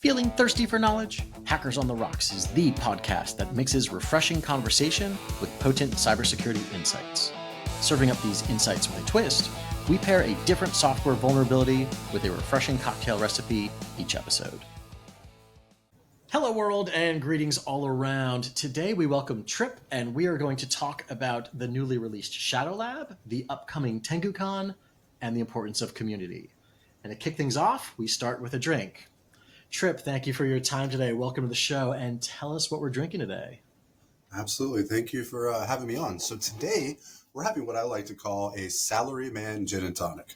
Feeling thirsty for knowledge? Hackers on the Rocks is the podcast that mixes refreshing conversation with potent cybersecurity insights. Serving up these insights with a twist, we pair a different software vulnerability with a refreshing cocktail recipe each episode. Hello world and greetings all around. Today we welcome Tripp and we are going to talk about the newly released ShadowLab, the upcoming TenguCon, and the importance of community. And to kick things off, we start with a drink. Tripp, thank you for your time today. Welcome to the show, and tell us what we're drinking today. Absolutely. Thank you for having me on. So today, we're having what I like to call a Salary Man Gin Tonic.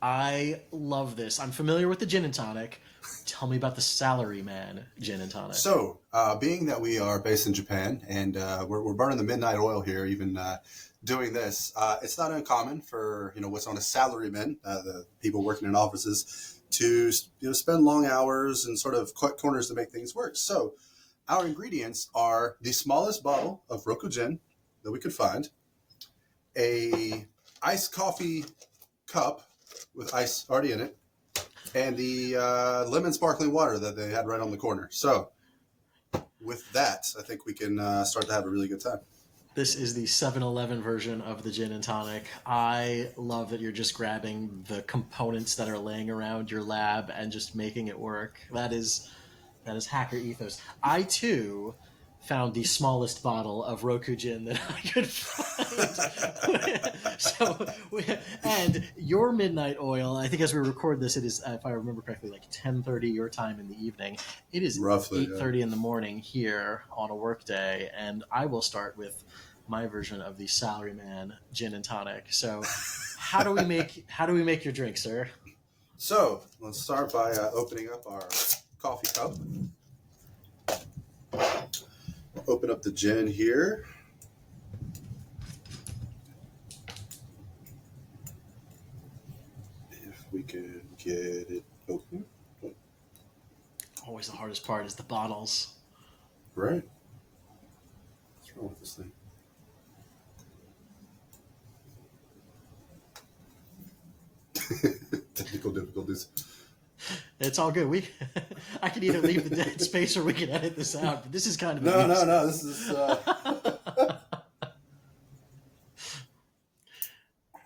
I love this. I'm familiar with the gin and tonic. Tell me about the Salary Man Gin and Tonic. So, being that we are based in Japan, and we're burning the midnight oil here, even doing this, it's not uncommon for what's known as salarymen, the people working in offices, to spend long hours and sort of cut corners to make things work. So our ingredients are the smallest bottle of Roku gin that we could find, a iced coffee cup with ice already in it, and the lemon sparkling water that they had right on the corner. So with that, I think we can start to have a really good time. This is the 7-Eleven version of the gin and tonic. I love that you're just grabbing the components that are laying around your lab and just making it work. That is hacker ethos. I too found the smallest bottle of Roku gin that I could find. And your midnight oil, I think as we record this, it is, if I remember correctly, like 10:30 your time in the evening. It is roughly 8:30 in the morning here on a work day, and I will start with my version of the Salaryman Gin and Tonic. So how do we make your drink, sir? So let's start by opening up our coffee cup. Open up the gin here. If we can get it open. Always the hardest part is the bottles. Right. What's wrong with this thing? Technical difficulties. It's all good. I can either leave the dead space or we can edit this out. But this is kind of no. This is.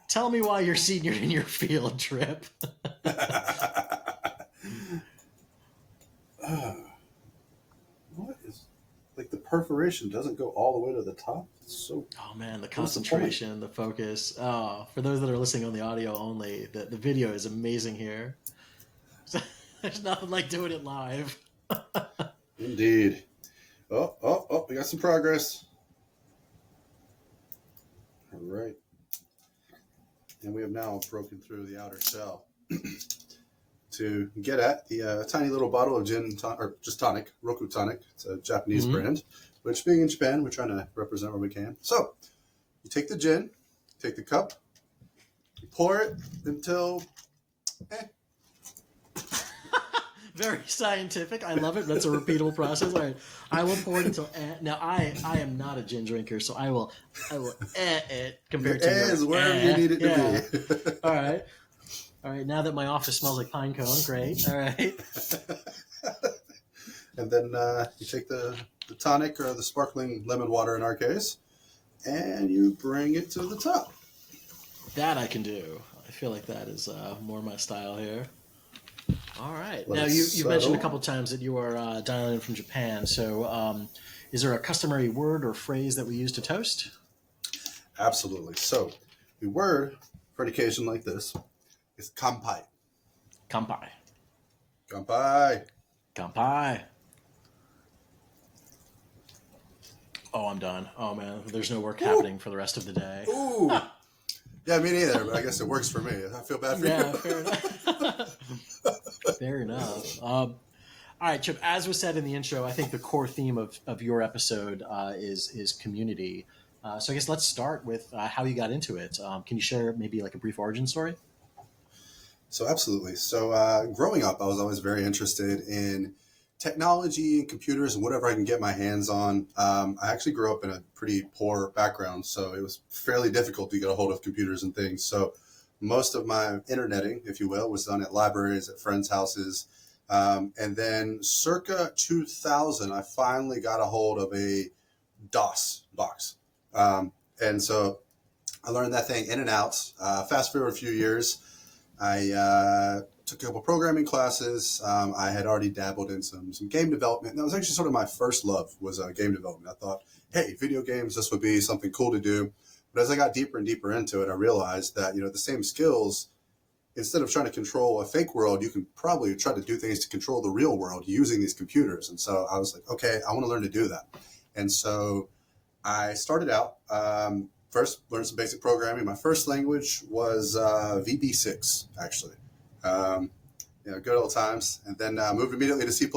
Tell me why you're senior in your field, Tripp. What is like the perforation doesn't go all the way to the top? It's so. Oh man, the concentration, the focus. Oh, for those that are listening on the audio only, the video is amazing here. There's nothing like doing it live. Indeed. Oh, we got some progress. All right. And we have now broken through the outer shell to get at the tiny little bottle of tonic, Roku Tonic. It's a Japanese brand, which being in Japan, we're trying to represent where we can. So you take the gin, take the cup, you pour it until... Very scientific. I love it. That's a repeatable process. All right. I will pour it until now. I am not a gin drinker, so I will it compared to is wherever you need it to be. All right. Now that my office smells like pine cone, great. All right. And then you take the tonic or the sparkling lemon water in our case, and you bring it to the top. That I can do. I feel like that is more my style here. All right. Now, you mentioned a couple times that you are dialing in from Japan. So is there a customary word or phrase that we use to toast? Absolutely. So the word for an occasion like this is kanpai. Kanpai. Kanpai. Kanpai. Oh, I'm done. Oh, man. There's no work happening for the rest of the day. Ooh. Yeah, me neither, but I guess it works for me. I feel bad for you. Yeah, fair enough. Fair enough. All right, Chip, as was said in the intro, I think the core theme of your episode is community. So I guess let's start with how you got into it. Can you share maybe like a brief origin story? So absolutely. So growing up, I was always very interested in technology and computers and whatever I can get my hands on. I actually grew up in a pretty poor background, so it was fairly difficult to get a hold of computers and things. So most of my interneting, if you will, was done at libraries, at friends' houses, And then circa 2000, I finally got a hold of a DOS box. And so I learned that thing in and out. Fast forward a few years, I took a couple programming classes. I had already dabbled in some game development. And that was actually sort of my first love, was game development. I thought, hey, video games, this would be something cool to do. But as I got deeper and deeper into it, I realized that, the same skills, instead of trying to control a fake world, you can probably try to do things to control the real world using these computers. And so I was like, okay, I want to learn to do that. And so I started out, first learned some basic programming. My first language was VB6, actually. Good old times. And then moved immediately to C++.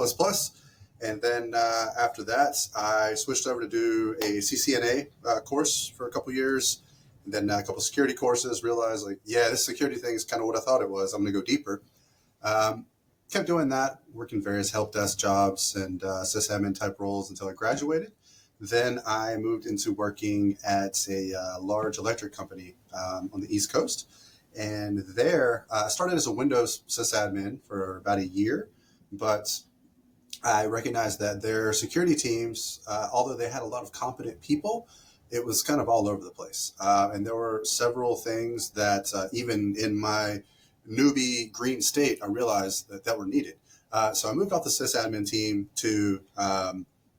And then after that, I switched over to do a CCNA course for a couple years. And then a couple security courses, realized this security thing is kind of what I thought it was. I'm going to go deeper. Kept doing that, working various help desk jobs and sysadmin type roles until I graduated. Then I moved into working at a large electric company on the East Coast. And there, I started as a Windows sysadmin for about a year, but I recognized that their security teams, although they had a lot of competent people, it was kind of all over the place. And there were several things that even in my newbie green state, I realized that were needed. So I moved off the sysadmin team to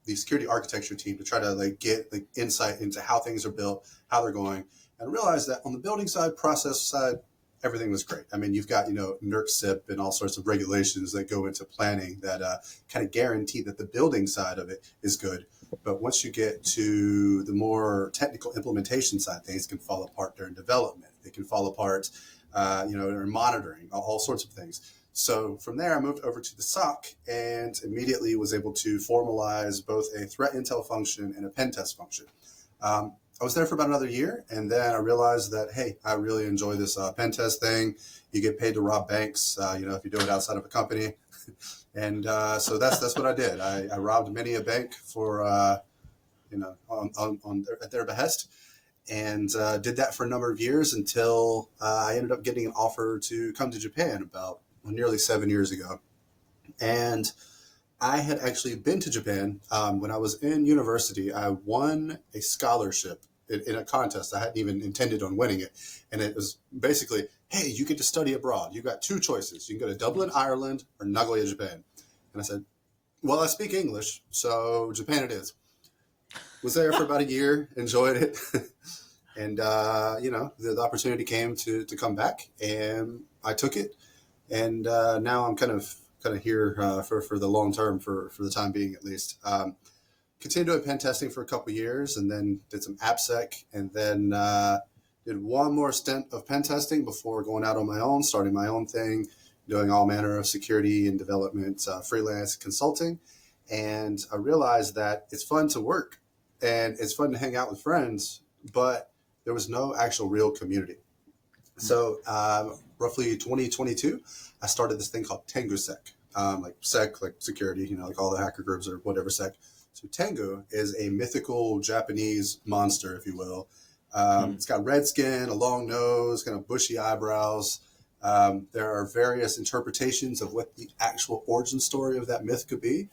the security architecture team to try to get insight into how things are built, how they're going, and realized that on the building side, process side, everything was great. I mean, you've got, NERC-CIP and all sorts of regulations that go into planning that kind of guarantee that the building side of it is good. But once you get to the more technical implementation side, things can fall apart during development. They can fall apart, during monitoring, all sorts of things. So from there, I moved over to the SOC and immediately was able to formalize both a threat intel function and a pen test function. I was there for about another year, and then I realized that, hey, I really enjoy this pen test thing. You get paid to rob banks, if you do it outside of a company. And so that's what I did. I robbed many a bank for, at their behest, and did that for a number of years until I ended up getting an offer to come to Japan about nearly 7 years ago. And I had actually been to Japan when I was in university. I won a scholarship in a contest. I hadn't even intended on winning it. And it was basically, hey, you get to study abroad. You've got two choices. You can go to Dublin, Ireland, or Nagoya, Japan. And I said, well, I speak English, so Japan it is. Was there for about a year, enjoyed it. And, the opportunity came to come back, and I took it. And now I'm kind of here for the long term, for the time being at least. Continued doing pen testing for a couple of years, and then did some AppSec, and then did one more stint of pen testing before going out on my own, starting my own thing, doing all manner of security and development, freelance consulting. And I realized that it's fun to work and it's fun to hang out with friends, but there was no actual real community. So roughly 2022, I started this thing called TenguSec, like security, like all the hacker groups or whatever sec. So Tengu is a mythical Japanese monster, if you will. It's got red skin, a long nose, kind of bushy eyebrows. There are various interpretations of what the actual origin story of that myth could be.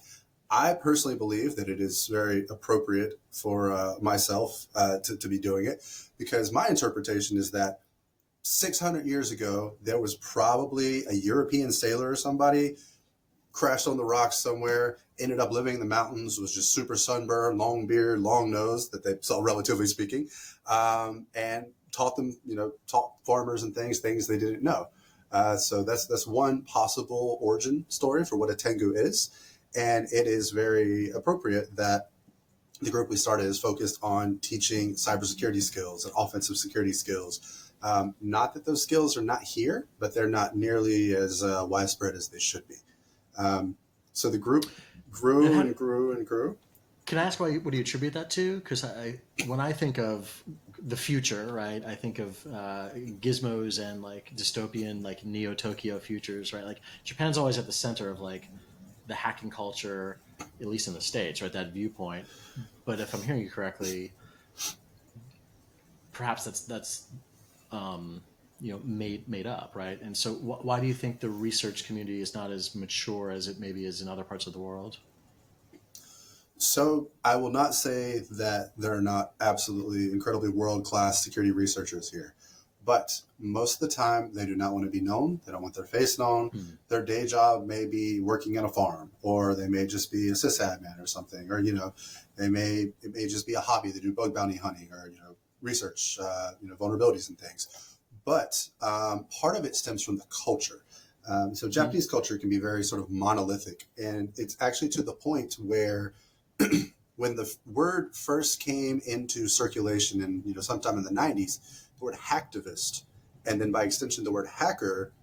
I personally believe that it is very appropriate for myself to be doing it, because my interpretation is that 600 years ago, there was probably a European sailor or somebody crashed on the rocks somewhere, ended up living in the mountains, was just super sunburned, long beard, long nose that they saw, relatively speaking, and taught them, taught farmers and things they didn't know. So that's one possible origin story for what a Tengu is. And it is very appropriate that the group we started is focused on teaching cybersecurity skills and offensive security skills. Not that those skills are not here, but they're not nearly as widespread as they should be. So the group grew and grew and grew. Can I ask what do you attribute that to? Because when I think of the future, right, I think of gizmos and dystopian, Neo Tokyo futures, right? Japan's always at the center of the hacking culture, at least in the States, right? That viewpoint. But if I'm hearing you correctly, perhaps that's made up, right? And so why do you think the research community is not as mature as it maybe is in other parts of the world? So I will not say that there are not absolutely incredibly world-class security researchers here, but most of the time they do not want to be known. They don't want their face known. Hmm. Their day job may be working on a farm, or they may just be a sysadmin or something, or it may just be a hobby. They do bug bounty hunting, or research, vulnerabilities and things. But part of it stems from the culture. So Japanese culture can be very sort of monolithic, and it's actually to the point where when the word first came into circulation in sometime in the 90s, the word hacktivist, and then by extension the word hacker,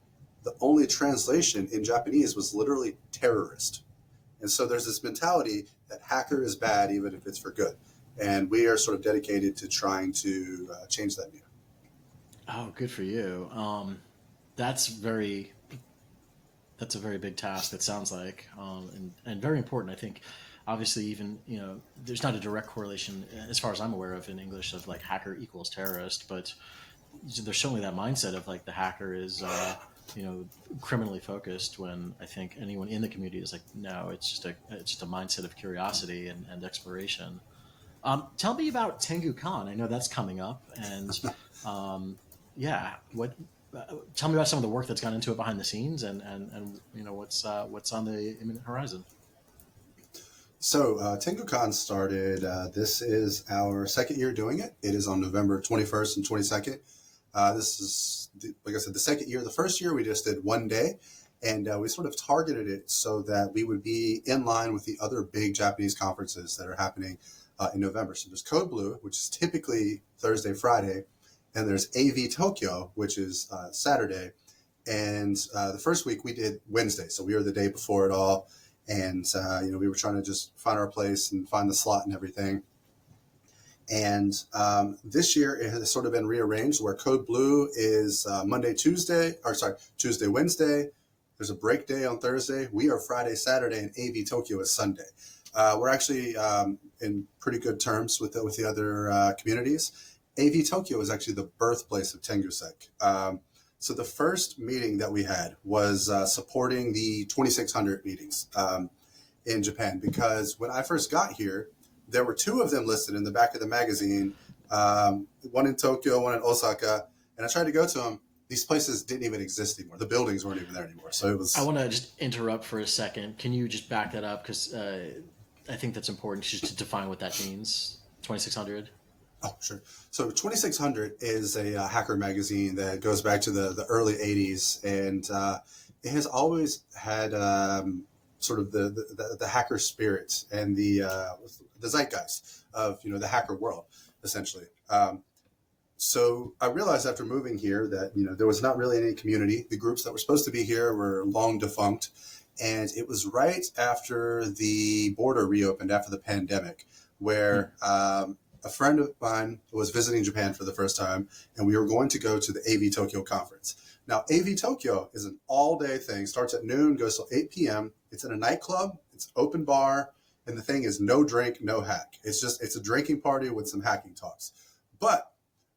the only translation in Japanese was literally terrorist. And so there's this mentality that hacker is bad even if it's for good, and we are sort of dedicated to trying to change that view. Oh, good for you. That's very that's a very big task. It sounds like, and very important. I think, obviously, even there's not a direct correlation, as far as I'm aware of, in English of like hacker equals terrorist, but there's certainly that mindset of like the hacker is criminally focused. When I think anyone in the community is like, no, it's just a mindset of curiosity and exploration. Tell me about TenguCon. I know that's coming up, and yeah, what? Tell me about some of the work that's gone into it behind the scenes, and what's on the imminent horizon. So TenguCon started. This is our second year doing it. It is on November 21st and 22nd. This is, like I said, the second year. The first year we just did one day, and we sort of targeted it so that we would be in line with the other big Japanese conferences that are happening in November. So there's Code Blue, which is typically Thursday, Friday, and there's AV Tokyo, which is Saturday. And the first week we did Wednesday, so we were the day before it all, and we were trying to just find our place and find the slot and everything. And this year it has sort of been rearranged where Code Blue is Tuesday, Wednesday. There's a break day on Thursday. We are Friday, Saturday, and AV Tokyo is Sunday. We're actually in pretty good terms with the other communities. AV Tokyo is actually the birthplace of TenguSec. So the first meeting that we had was supporting the 2600 meetings in Japan, because when I first got here, there were two of them listed in the back of the magazine, one in Tokyo, one in Osaka, and I tried to go to them. These places didn't even exist anymore. The buildings weren't even there anymore. So it was... I want to just interrupt for a second. Can you just back that up? Because I think that's important just to define what that means. 2600. Oh, sure. So 2600 is a hacker magazine that goes back to the early 80s, and it has always had sort of the hacker spirit and the zeitgeist of the hacker world, essentially. So I realized after moving here that there was not really any community. The groups that were supposed to be here were long defunct, and it was right after the border reopened after the pandemic, where a friend of mine was visiting Japan for the first time, and we were going to go to the AV Tokyo conference. Now, AV Tokyo is an all-day thing. Starts at noon, goes till 8 p.m. It's in a nightclub. It's open bar, and the thing is no drink, no hack. It's a drinking party with some hacking talks. But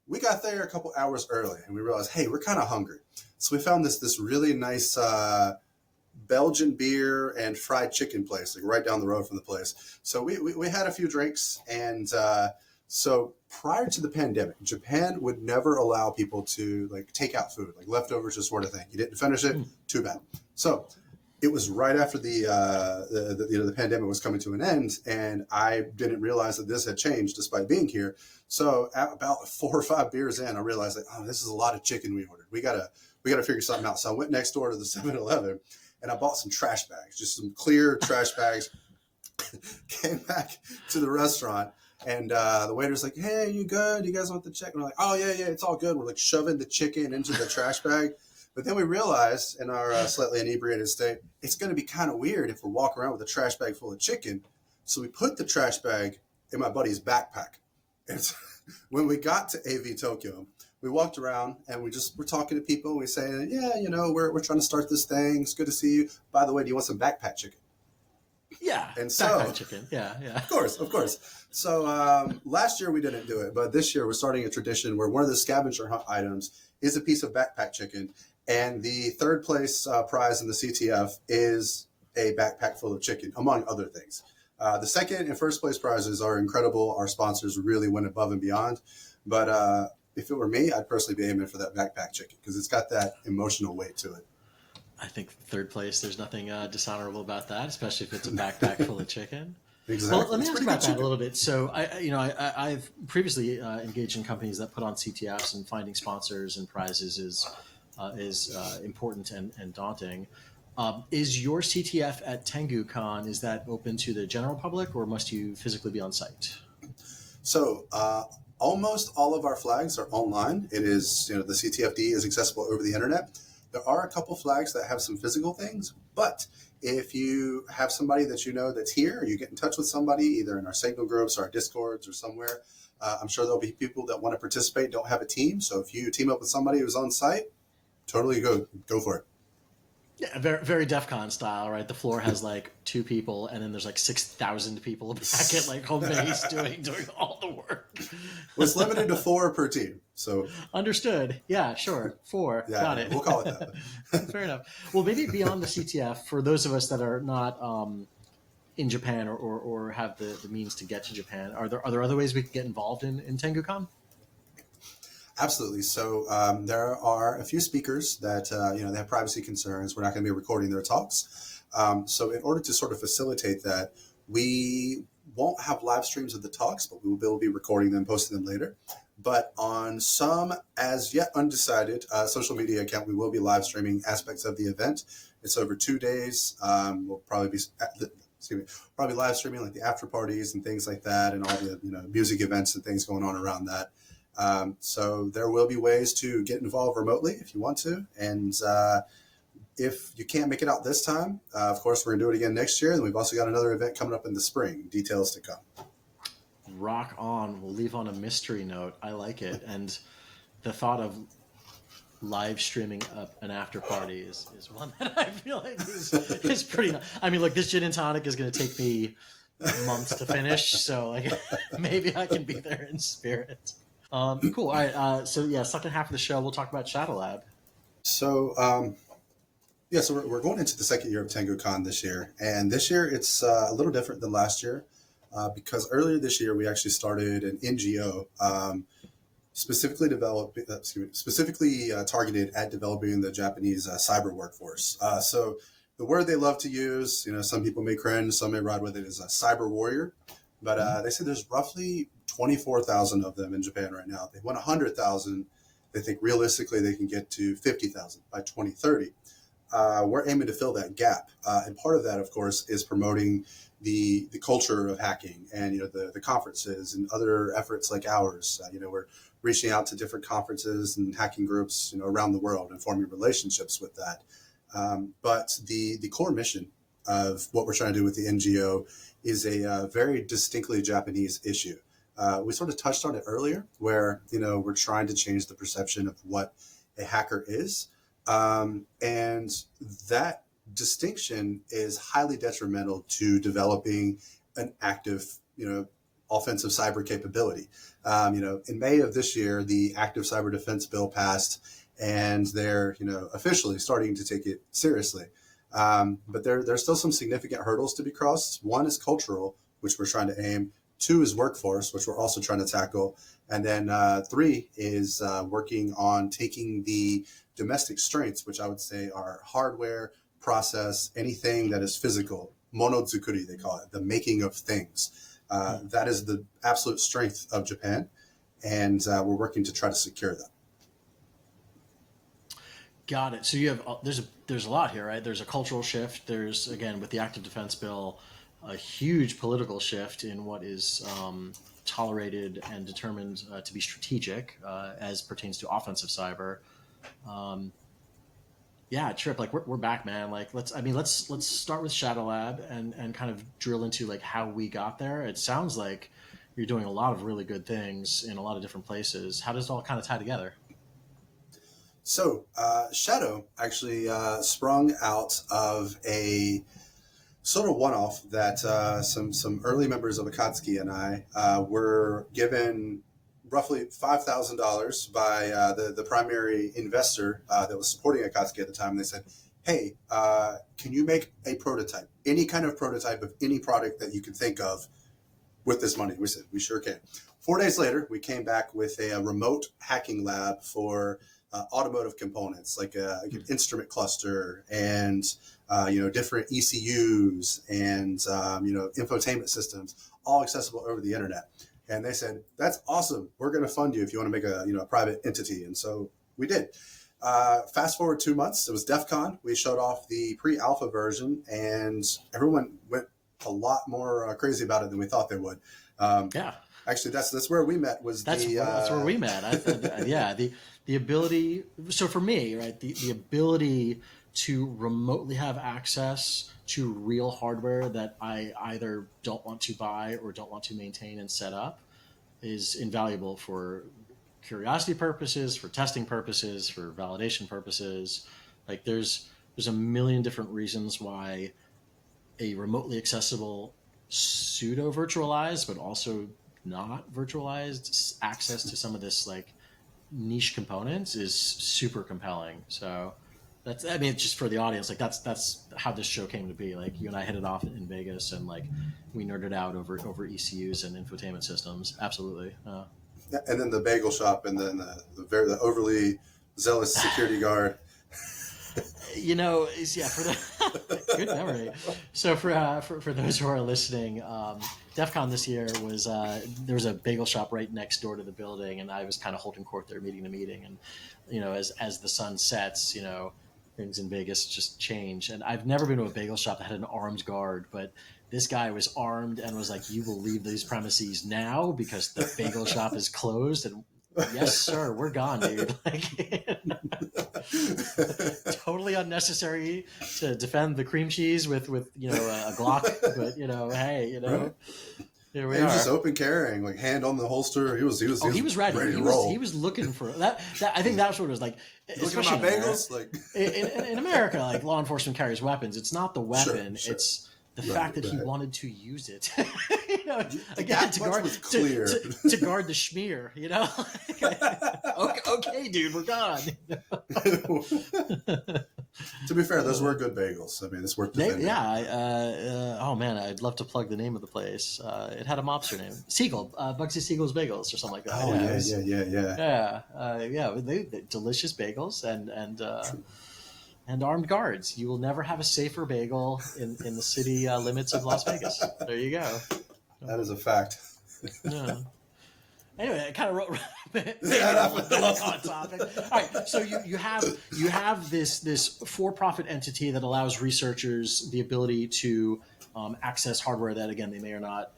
we got there a couple hours early, and we realized, hey, we're kind of hungry. So we found this really nice Belgian beer and fried chicken place, like right down the road from the place. So we had a few drinks, and so prior to the pandemic, Japan would never allow people to like take out food, like leftovers, just sort of thing. You didn't finish it, too bad. So it was right after the pandemic was coming to an end, and I didn't realize that this had changed despite being here. So about 4 or 5 beers in, I realized that this is a lot of chicken we ordered. We gotta figure something out. So I went next door to the 7-Eleven, and I bought some trash bags, just some clear trash bags. Came back to the restaurant, and the waiter's like, "Hey, you good? You guys want the check?" And we're like, "Oh yeah, it's all good." We're like shoving the chicken into the trash bag. But then we realized in our slightly inebriated state, it's going to be kind of weird if we're walking around with a trash bag full of chicken. So we put the trash bag in my buddy's backpack. And so when we got to AV Tokyo, we walked around and we're talking to people. We say, yeah, we're trying to start this thing. It's good to see you. By the way, do you want some backpack chicken? Yeah, And backpack so, chicken. Yeah, yeah. of course. So last year we didn't do it, but this year we're starting a tradition where one of the scavenger hunt items is a piece of backpack chicken, and the third place prize in the CTF is a backpack full of chicken, among other things. The second and first place prizes are incredible. Our sponsors really went above and beyond. But if it were me, I'd personally be aiming for that backpack chicken because it's got that emotional weight to it. I think third place, there's nothing dishonorable about that, especially if it's a backpack full of chicken. Exactly. Well, let me It's ask pretty about good that chicken. a little bit. So, I've previously engaged in companies that put on CTFs, and finding sponsors and prizes is important and daunting. Is your CTF at TenguCon, is that open to the general public, or must you physically be on site? So almost all of our flags are online. It is, the CTFD is accessible over the internet. There are a couple flags that have some physical things, but if you have somebody that you know that's here, or you get in touch with somebody either in our Signal groups or our Discords or somewhere, I'm sure there'll be people that want to participate, don't have a team. So if you team up with somebody who's on site, totally go for it. Yeah, very, very DEF CON style, right? The floor has like two people, and then there's like 6,000 people back at like home base doing all the work. Well, it's limited to 4 per team. So Understood. Yeah, sure. Four. Got yeah, it. we'll call it that. Fair enough. Well, maybe beyond the CTF, for those of us that are not in Japan, or have the means to get to Japan, are there other ways we can get involved in TenguCon? Absolutely. So there are a few speakers that they have privacy concerns. We're not going to be recording their talks. So in order to sort of facilitate that, we won't have live streams of the talks, but we will be recording them, posting them later. But on some as yet undecided social media account, we will be live streaming aspects of the event. It's over 2 days. We'll probably be probably live streaming like the after parties and things like that, and all the music events and things going on around that. So there will be ways to get involved remotely if you want to. And if you can't make it out this time, of course, we're going to do it again next year. And we've also got another event coming up in the spring. Details to come. Rock on. We'll leave on a mystery note. I like it. And the thought of live streaming up an after party is one that I feel like is pretty nice. I mean, look, this gin and tonic is going to take me months to finish. So like, maybe I can be there in spirit. Cool. All right. So yeah, second half of the show, we'll talk about ShadowLab. So, so we're going into the second year of TenguCon this year. And this year it's a little different than last year because earlier this year we actually started an NGO specifically targeted at developing the Japanese cyber workforce. So the word they love to use, some people may cringe, some may ride with it, is a cyber warrior. But they say there's roughly 24,000 of them in Japan right now. If they want 100,000, they think realistically they can get to 50,000 by 2030. We're aiming to fill that gap. And part of that, of course, is promoting the culture of hacking and, the conferences and other efforts like ours. We're reaching out to different conferences and hacking groups, around the world and forming relationships with that. But the core mission of what we're trying to do with the NGO is a very distinctly Japanese issue. We sort of touched on it earlier where, we're trying to change the perception of what a hacker is. And that distinction is highly detrimental to developing an active, offensive cyber capability. In May of this year, the Active Cyber Defense Bill passed, and they're, officially starting to take it seriously. But there's still some significant hurdles to be crossed. One is cultural, which we're trying to aim. 2 is workforce, which we're also trying to tackle. And then 3 is working on taking the domestic strengths, which I would say are hardware, process, anything that is physical, monozukuri, they call it, the making of things. That is the absolute strength of Japan. And we're working to try to secure that. Got it. So you have there's a lot here, right? There's a cultural shift. There's, again, with the active defense bill, a huge political shift in what is tolerated and determined to be strategic as pertains to offensive cyber. Yeah, Tripp, like we're back, man. Like let's start with ShadowLab and kind of drill into like how we got there. It sounds like you're doing a lot of really good things in a lot of different places. How does it all kind of tie together? So Shadow actually sprung out of a sort of one-off that some early members of Akatsuki and I were given roughly $5,000 by the primary investor that was supporting Akatsuki at the time. And they said, hey, can you make a prototype, any kind of prototype of any product that you can think of with this money? We said, we sure can. 4 days later, we came back with a remote hacking lab for automotive components, like an instrument cluster and different ECUs and infotainment systems, all accessible over the internet. And they said, that's awesome. We're going to fund you if you want to make a private entity. And so we did. Fast forward 2 months, it was DEF CON. We showed off the pre-alpha version, and everyone went a lot more crazy about it than we thought they would. Yeah. Actually, that's where we met. That's where we met. The ability. So for me, right, the ability to remotely have access to real hardware that I either don't want to buy or don't want to maintain and set up is invaluable for curiosity purposes, for testing purposes, for validation purposes. Like there's a million different reasons why a remotely accessible pseudo virtualized, but also not virtualized access to some of this like niche components is super compelling. So that's, I mean, just for the audience, like that's how this show came to be. Like you and I hit it off in Vegas, and like we nerded out over ECUs and infotainment systems. Absolutely. And then the bagel shop, and then the overly zealous security guard. For the good memory. So for those who are listening, DEF CON this year was there was a bagel shop right next door to the building, and I was kind of holding court there, meeting to meeting, and as the sun sets, things in Vegas just change. And I've never been to a bagel shop that had an armed guard, but this guy was armed and was like, "You will leave these premises now because the bagel shop is closed." And yes, sir, we're gone, dude. Like, totally unnecessary to defend the cream cheese with a Glock, but hey, right. Here we he are. was just open carrying, like hand on the holster. He was ready to roll. He was looking for that. I think that's what it was like. Looking at my bagels, like in America, like law enforcement carries weapons. It's not the weapon; sure. It's the fact that he wanted to use it. Again, to guard to guard the schmear. Okay, dude, we're gone. To be fair, those were good bagels. I mean, it's worth defending. Oh man, I'd love to plug the name of the place. It had a mobster name, Siegel, Bugsy Siegel's Bagels, or something like that. Oh yeah. They delicious bagels and armed guards. You will never have a safer bagel in the city limits of Las Vegas. There you go. That is a fact. Yeah. Anyway, I kind of wrote on topic. All right, so you have this for-profit entity that allows researchers the ability to access hardware that, again, they may or not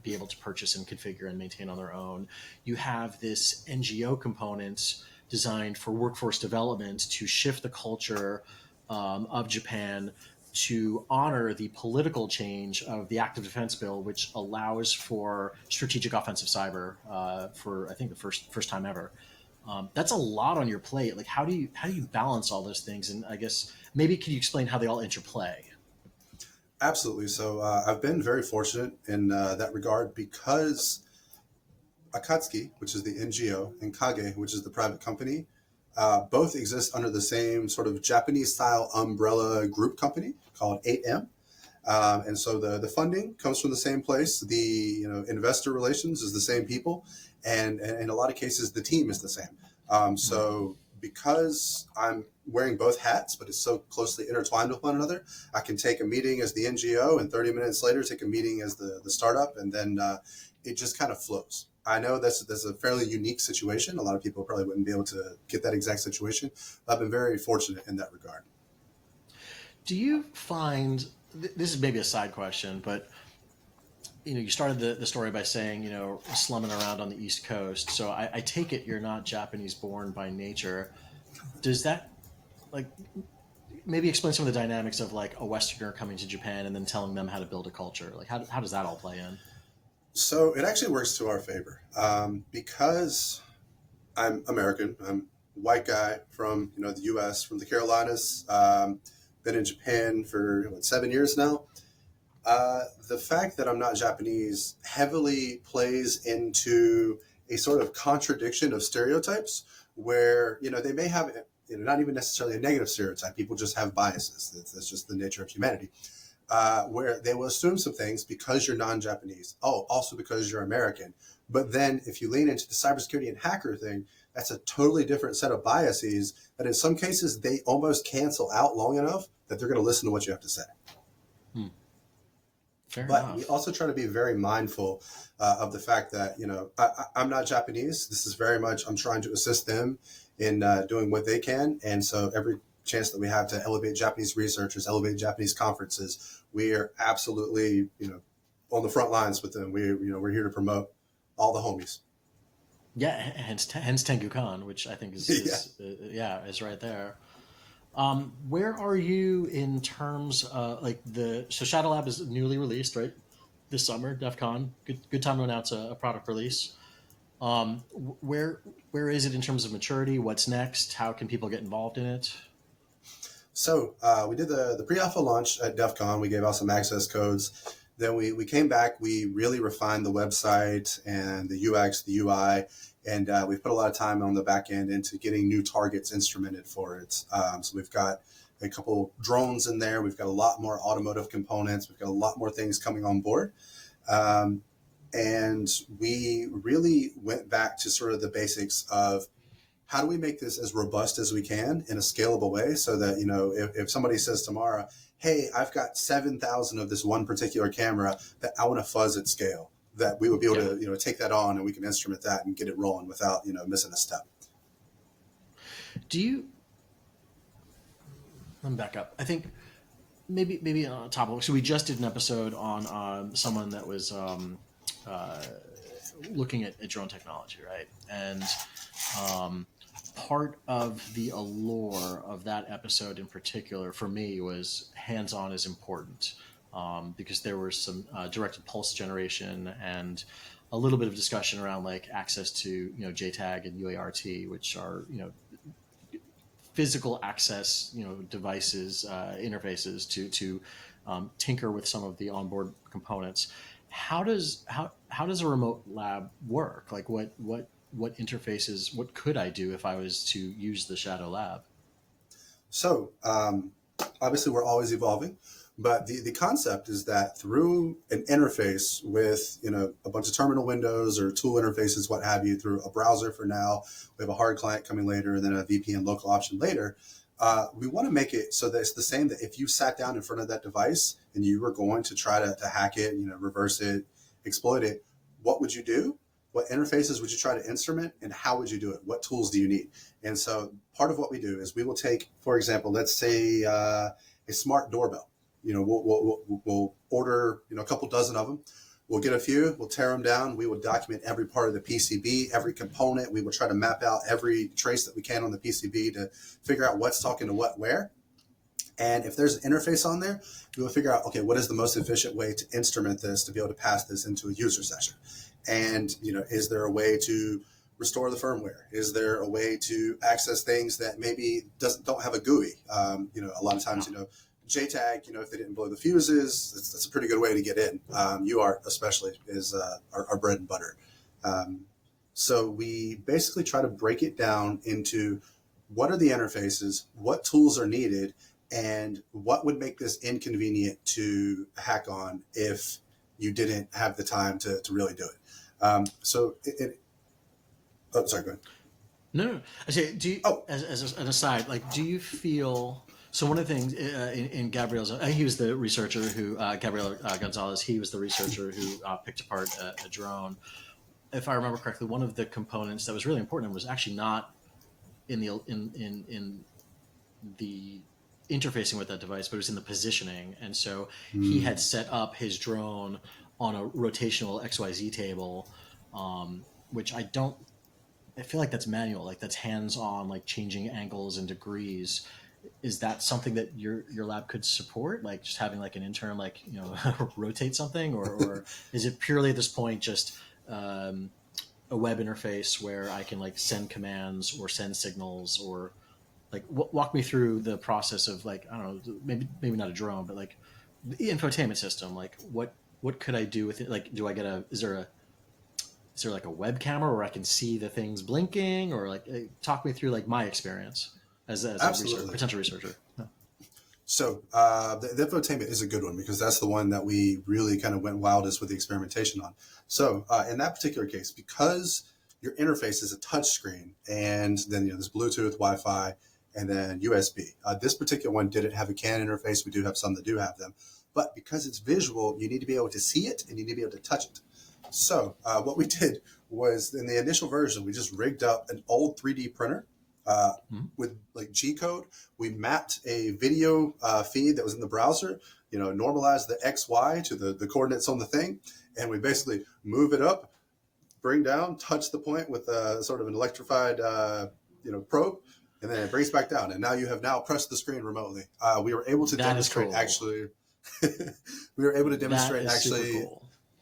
be able to purchase and configure and maintain on their own. You have this NGO component designed for workforce development to shift the culture of Japan to honor the political change of the Active Defense Bill, which allows for strategic offensive cyber for, I think, the first time ever. That's a lot on your plate. Like, how do you balance all those things? And I guess maybe can you explain how they all interplay? Absolutely. So I've been very fortunate in that regard because Akatsuki, which is the NGO, and Kage, which is the private company, both exist under the same sort of Japanese-style umbrella group company called 8M. And so the funding comes from the same place. The investor relations is the same people. And in a lot of cases, the team is the same. So because I'm wearing both hats, but it's so closely intertwined with one another, I can take a meeting as the NGO and 30 minutes later take a meeting as the startup, and then it just kind of flows. I know that's a fairly unique situation. A lot of people probably wouldn't be able to get that exact situation. I've been very fortunate in that regard. Do you find, this is maybe a side question, but you started the story by saying, slumming around on the East Coast. So I take it you're not Japanese born by nature. Does that, maybe explain some of the dynamics of like a Westerner coming to Japan and then telling them how to build a culture? Like how does that all play in? So it actually works to our favor because I'm American. I'm a white guy from the U.S., from the Carolinas. been in Japan for 7 years now. The fact that I'm not Japanese heavily plays into a sort of contradiction of stereotypes where, they may have, not even necessarily a negative stereotype. People just have biases. That's just the nature of humanity. Where they will assume some things because you're non-Japanese. Oh, also because you're American. But then if you lean into the cybersecurity and hacker thing, that's a totally different set of biases that in some cases they almost cancel out long enough that they're going to listen to what you have to say. Fair But enough. we also try to be very mindful of the fact that, I'm not Japanese. This is very much, I'm trying to assist them in doing what they can. And so every chance that we have to elevate Japanese researchers, elevate Japanese conferences, we are absolutely, on the front lines with them. We're here to promote all the homies. Yeah, hence TenguCon, which I think is right there. Where are you in terms of so ShadowLab is newly released, right? This summer, DEF CON. Good time to announce a product release. Where is it in terms of maturity? What's next? How can people get involved in it? So we did the pre-alpha launch at DEF CON. We gave out some access codes. Then we came back. We really refined the website and the UX, the UI, and we've put a lot of time on the back end into getting new targets instrumented for it. So we've got a couple drones in there. We've got a lot more automotive components. We've got a lot more things coming on board. And we really went back to sort of the basics of how do we make this as robust as we can in a scalable way so that, if somebody says tomorrow, hey, I've got 7,000 of this one particular camera that I want to fuzz at scale, that we would be able to, take that on and we can instrument that and get it rolling without, missing a step. Let me back up. I think maybe on top of, so we just did an episode on someone that was looking at drone technology, right? And part of the allure of that episode in particular for me was hands-on is important, because there was some directed pulse generation and a little bit of discussion around access to JTAG and UART, which are physical access devices, interfaces to tinker with some of the onboard components. How does a remote lab work? What interfaces, what could I do if I was to use the ShadowLab? So obviously we're always evolving, but the concept is that through an interface with, a bunch of terminal windows or tool interfaces, what have you, through a browser for now, we have a hard client coming later and then a VPN local option later. We want to make it so that it's the same, that if you sat down in front of that device and you were going to try to hack it, reverse it, exploit it, what would you do? What interfaces would you try to instrument, and how would you do it? What tools do you need? And so part of what we do is we will take, for example, let's say a smart doorbell. We'll order, a couple dozen of them. We'll get a few, we'll tear them down. We will document every part of the PCB, every component. We will try to map out every trace that we can on the PCB to figure out what's talking to what where. And if there's an interface on there, we will figure out, okay, what is the most efficient way to instrument this to be able to pass this into a user session? And, is there a way to restore the firmware? Is there a way to access things that maybe don't have a GUI? A lot of times, JTAG, if they didn't blow the fuses, that's a pretty good way to get in. UART especially is our bread and butter. So we basically try to break it down into what are the interfaces, what tools are needed, and what would make this inconvenient to hack on if you didn't have the time to really do it. Sorry, go ahead. No. I say, do you, as an aside, do you feel, so one of the things in Gabriel's, he was the researcher who, Gabriel Gonzalez, he was the researcher who picked apart a drone. If I remember correctly, one of the components that was really important was actually not in the interfacing with that device, but it was in the positioning. And so he had set up his drone on a rotational XYZ table, which I feel like that's manual, that's hands-on, changing angles and degrees. Is that something that your lab could support? Just having an intern, rotate something, or is it purely at this point just a web interface where I can send commands or send signals or like walk me through the process of like, I don't know, maybe not a drone, but like the infotainment system. Like what could I do with it? Like, do I get is there like a web camera where I can see the things blinking, or like talk me through like my experience as a Absolutely. potential researcher. So the infotainment is a good one because that's the one that we really kind of went wildest with the experimentation on. So in that particular case, because your interface is a touch screen, and then there's Bluetooth, Wi-Fi, and then USB. This particular one didn't have a CAN interface. We do have some that do have them, but because it's visual, you need to be able to see it and you need to be able to touch it. So what we did was in the initial version, we just rigged up an old 3D printer with like G code. We mapped a video feed that was in the browser, normalized the XY to the coordinates on the thing. And we basically move it up, bring down, touch the point with sort of an electrified, probe, and then it brings back down. And now you have pressed the screen remotely. We were able to demonstrate actually, we were able to demonstrate actually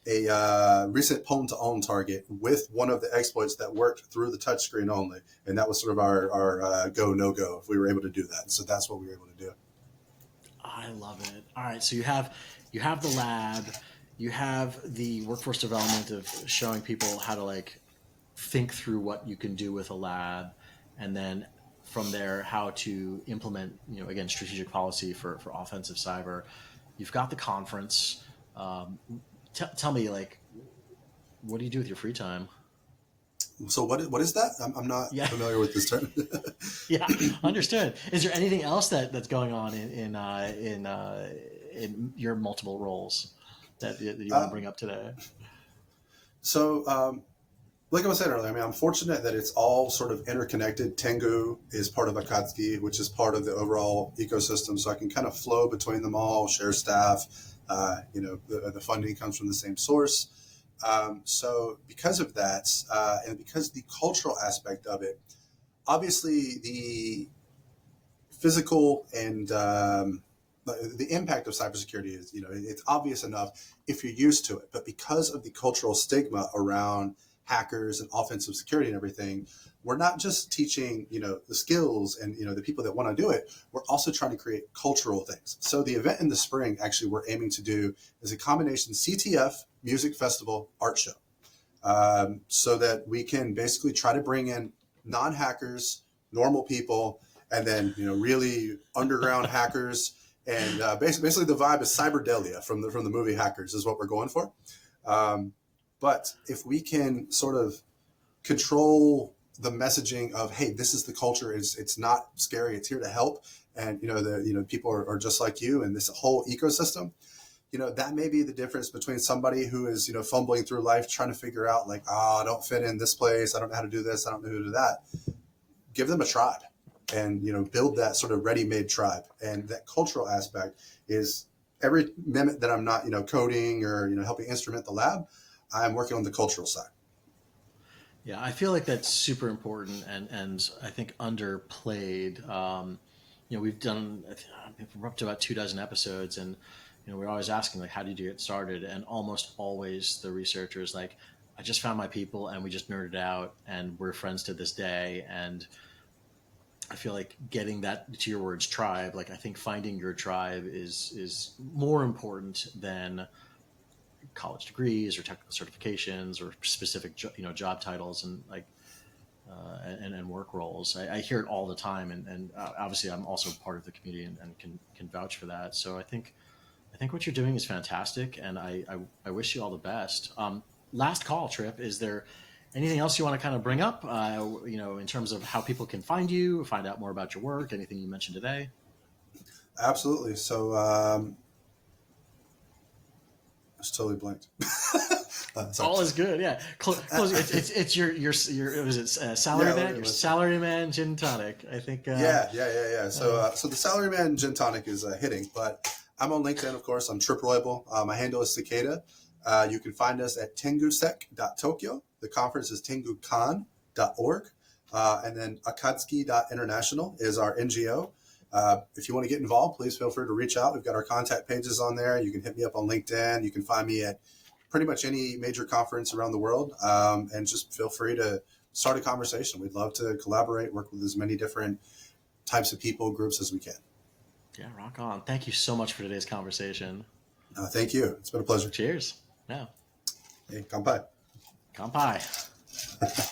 a recent pwn to own target with one of the exploits that worked through the touchscreen only. And that was sort of our go, no go if we were able to do that. So that's what we were able to do. I love it. All right. So you have the lab, you have the workforce development of showing people how to like think through what you can do with a lab. And then from there, how to implement, again, strategic policy for offensive cyber. You've got the conference. Tell me, like, what do you do with your free time? So what is that? I'm not familiar with this term. Yeah, understood. Is there anything else that's going on in your multiple roles that you want to bring up today? So, like I was saying earlier, I'm fortunate that it's all sort of interconnected. Tengu is part of Akatsuki, which is part of the overall ecosystem. So I can kind of flow between them all, share staff. The funding comes from the same source. So because of that, and because the cultural aspect of it, obviously the physical and the impact of cybersecurity is, it's obvious enough if you're used to it. But because of the cultural stigma around hackers and offensive security and everything, we're not just teaching, the skills and, the people that want to do it. We're also trying to create cultural things. So the event in the spring, actually, we're aiming to do is a combination CTF, music festival, art show. So that we can basically try to bring in non-hackers, normal people, and then, really underground hackers. And basically the vibe is Cyberdelia from the movie Hackers is what we're going for. But if we can sort of control the messaging of, hey, this is the culture, it's not scary, it's here to help, and people are just like you, and this whole ecosystem, that may be the difference between somebody who is fumbling through life trying to figure out like, I don't fit in this place, I don't know how to do this, I don't know how to do that. Give them a tribe and build that sort of ready-made tribe. And that cultural aspect is every minute that I'm not coding or helping instrument the lab, I'm working on the cultural side. Yeah, I feel like that's super important and I think underplayed. We've done, we're up to about 24 episodes, and we're always asking like, how did you get started? And almost always the researchers like, I just found my people and we just nerded out and we're friends to this day. And I feel like getting that, to your words, tribe, like I think finding your tribe is more important than college degrees or technical certifications or specific job titles and like and work roles. I hear it all the time, and obviously I'm also part of the community and can vouch for that. So I think what you're doing is fantastic, and I wish you all the best. Last call, Tripp. Is there anything else you want to kind of bring up? In terms of how people can find you, find out more about your work, anything you mentioned today? Absolutely. So it's totally blanked. All is good. Yeah. Close. It's your was it Salary Man? Your Salary Man Gin Tonic. I think. Yeah. So the Salary Man Gin Tonic is hitting, but I'm on LinkedIn, of course. I'm Tripp Roybal. My handle is Cicada. You can find us at tengusec.tokyo. The conference is TenguCon.org. And then Akatsuki.international is our NGO. If you want to get involved, please feel free to reach out. We've got our contact pages on there. You can hit me up on LinkedIn. You can find me at pretty much any major conference around the world. And just feel free to start a conversation. We'd love to collaborate, work with as many different types of people, groups as we can. Yeah, rock on. Thank you so much for today's conversation. Thank you. It's been a pleasure. Cheers. Yeah. Hey, kanpai. Kanpai.